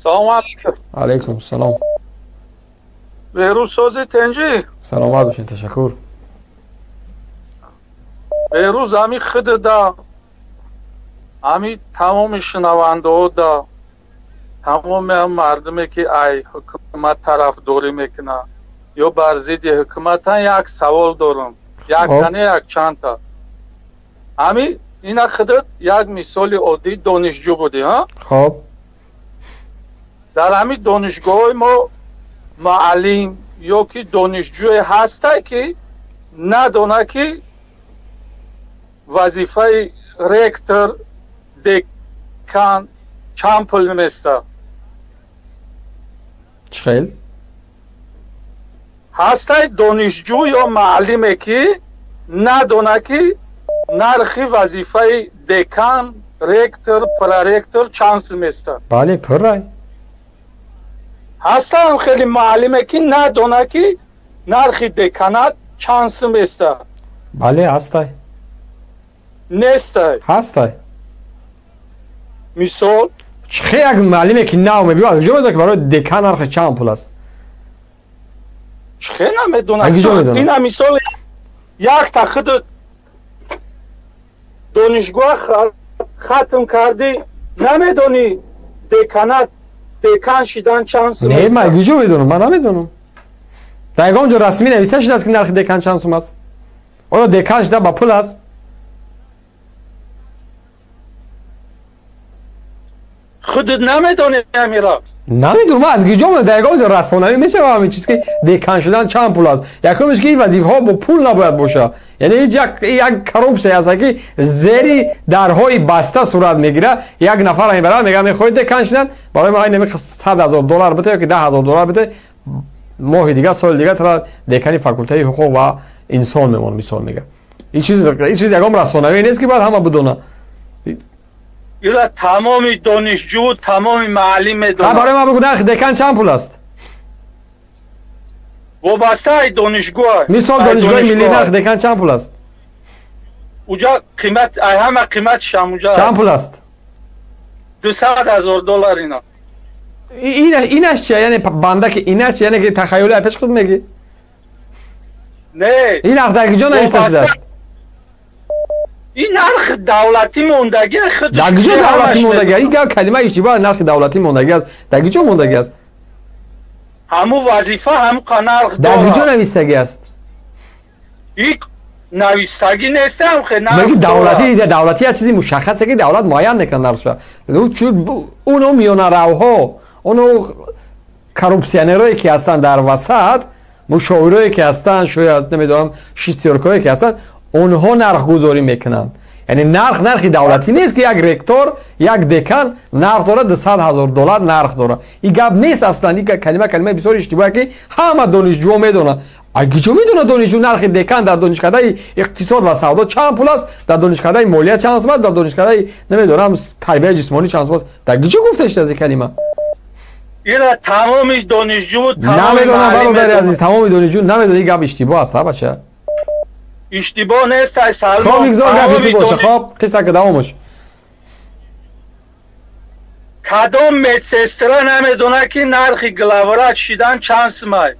سلام علیکم. علیکم سلام. بهروز سازی تنجی. سلامت باشین. تشکر. بهروز همی خود دا همی تمام شنونده ها دا تمام هم مردمی که ای حکومت طرف دوری میکنه یا بر ضد حکومت یک سوال دارم. یک تنه یک چند تا. همی اینا خودت یک مثال عادی دانشجو بودی ها؟ خب در همین دانشگاه ما معلم یا که دانشجوی هسته که ندانه که وظیفه رکتر دکان چند پول میسته. چخیل؟ هسته دانشجو یا معلمه که ندانه که نرخی وظیفه دکان رکتر پرارکتر چند میسته. بله پر رای. هسته هم خیلی معلمه که ندانه که نرخی دکانات چند میسته. بله هسته. نیسته. هسته. مثال چخه یک معلمه که ناومه بیو از کجا میدونه که برای دکان نرخ چند پول است؟ چخه نمیدونه؟ این مثال یک تا خود دانشگاه ختم کردی نمیدونی دکانات دکان شدن چند سوم است؟ نه من کجا میدونم؟ من نمیدونم. در یک آنجا رسمی نوشته شده است که نرخ دکان چند سوم است؟ آیا دکان شده با پول است؟ خودت نمیدونی امیرا؟ نمیدونم. من از کجا میدونم؟ در یک آنجا رسانه‌ای میشه و همین چیز که دکان شدن چند پول است. یکمش که این وظیفه ها با پول نباید باشه. یعنی یک کروپسی است که زیری درهای بسته صورت میگیره. یک نفر میبره میگه میخواید دکان شدن برای ما این نمیخواد $100,000 بده یا که $10,000 بده. ماه دیگه سال دیگه ترا دکانی فاکولته حقوق و انسان میمون مثال میگه. این چیز یکم رسانه‌ای نیست که باید همه بدونه. اینا تمام دانشجو تمام معلم میدونه. برای ما بگو نرخ دکان چند پول است؟ وابسته ای دانشگاه. مثال دانشگاه ملی نرخ دکان چند پول است؟ اونجا قیمت همه قیمتش هم اونجا چند پول است؟ $200,000 اینا. اینش چیه؟ یعنی بنده که اینش یعنی که تخیلی پیش خود میگی؟ نه این نرخ در کجا نوشته شده است؟ این نرخ دولتی موندگی خودش. در کجا دولتی موندگی؟ این کلمه اشتباه. نرخ دولتی موندگی است. در کجا موندگی است؟ همو وظیفه هم نرخ در کجا نوشتگی است؟ این نوشتگی نیست هم خیلی نرخ. مگه دولتی چیزی مشخصه که دولت معین میکنه نرخش. اونو میونه روها، اونو کروپسیونرایی که هستن در وسط، مشاورایی که هستن، شاید نمیدونم شیستیورکایی که هستن، اونها نرخ گذاری میکنن. یعنی نرخی دولتی نیست که یک رکتور یک دکان نرخ داره $200,000 نرخ داره. این گپ نیست اصلا. این کلمه بسیار اشتباهه که همه دانشجو میدونه. اگه چه میدونه دانشجو نرخ دکان در دانشکده اقتصاد و سودا چند پول است، در دانشکده مالیات چند است، در دانشکده نمیدونم تربیت جسمانی چند است؟ در چه گفتش از این کلمه؟ اینا تمام دانشجو نمیدونم برادر عزیز، تمام دانشجو نمیدونه. این گپ اشتباه است بچه. اشتباه نیست ای سلمان. خب میگذار گپی باشه. خب قصه که دوامش کدام مدسسترا نمیدونه که نرخ گلاورات شدن چند سمای.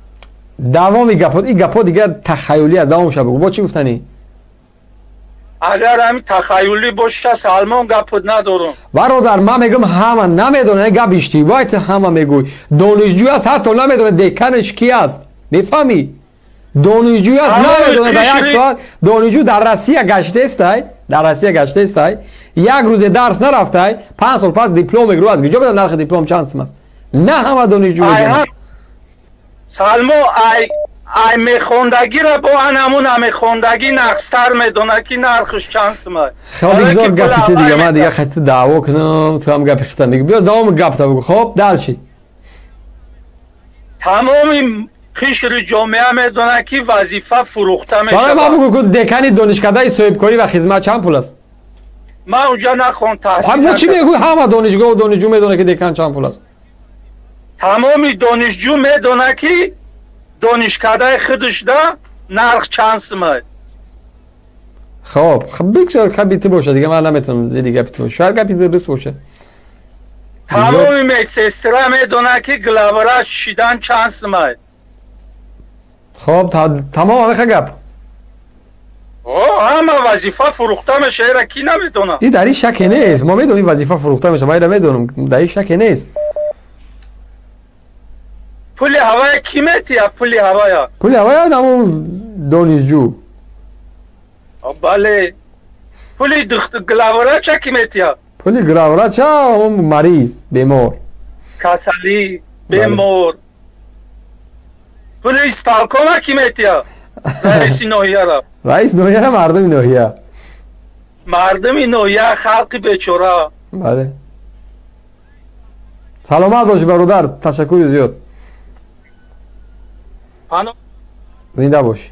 دوامی گپات این گپا دیگه تخیلی از دوامش بگو. با چی گفتنی؟ اگر همین تخیلی باشه سلمان گپت ندارم برادر. من میگم همه نمیدونه. گپ اشتباهی همه میگوی. دانشجو است حتی نمیدونه دکانش کی است. میفهمی؟ دانشجوی است نمیدونه. در یک ساعت دانشجو در روسیه گشته است، یک روز درس نرفته، 5 سال پس دیپلم میگیره. از کجا بدون نرخ دیپلم چند سم است؟ نه همه دانشجو میدونه. سلمو ای میخوندگی را با همون میخوندگی نقصتر میدونه که نرخش چند سم است. خب بگذار گپت دیگه. من دیگه خط دعوا کنم تو هم گپ خطا میگی. بیا دوام گپ تا بگو. خب در چی؟ تمام قشر جامعه میدونه که وظیفه فروخته میشه. برای ما بگو دکانی دانشکده صاحبکاری و خدمت چند پول است؟ من اونجا نخوندم تحصیل. ما چی میگو؟ همه دانشگاه و دانشجو میدونه که دکان چند پول است. تمام دانشجو میدونه که دانشکده خودش ده نرخ چند سمه. خب بگذار گپیت باشه دیگه. من نمیتونم زیادی گپیت باشه. شاید گپیت درست باشه. تمام مدسسترا میدونه که گلاورا شیدن چند سمای. خب تمام همه گپ. همه وظیفه فروخته میشه را کی نمیدونه؟ این در این شک نیست. ما میدونیم وظیفه فروخته میشه. ما میدونم در این شک نیست. پول هوای کی میتیه؟ پول هوای؟ پول هوای همون دانشجو. بله. پول گلاورا چه کی میتیه؟ پول گلاورا چه؟ اون مریض بیمار. کسلی بیمار. پول اسپالکوما کی میتیه؟ رئیس نوحیه را. رئیس نوحیه را مردم نوحیه. مردم نوحیه خلق بیچاره. بله. سلامت باشی برادر. تشکر زیاد. زنده باشی.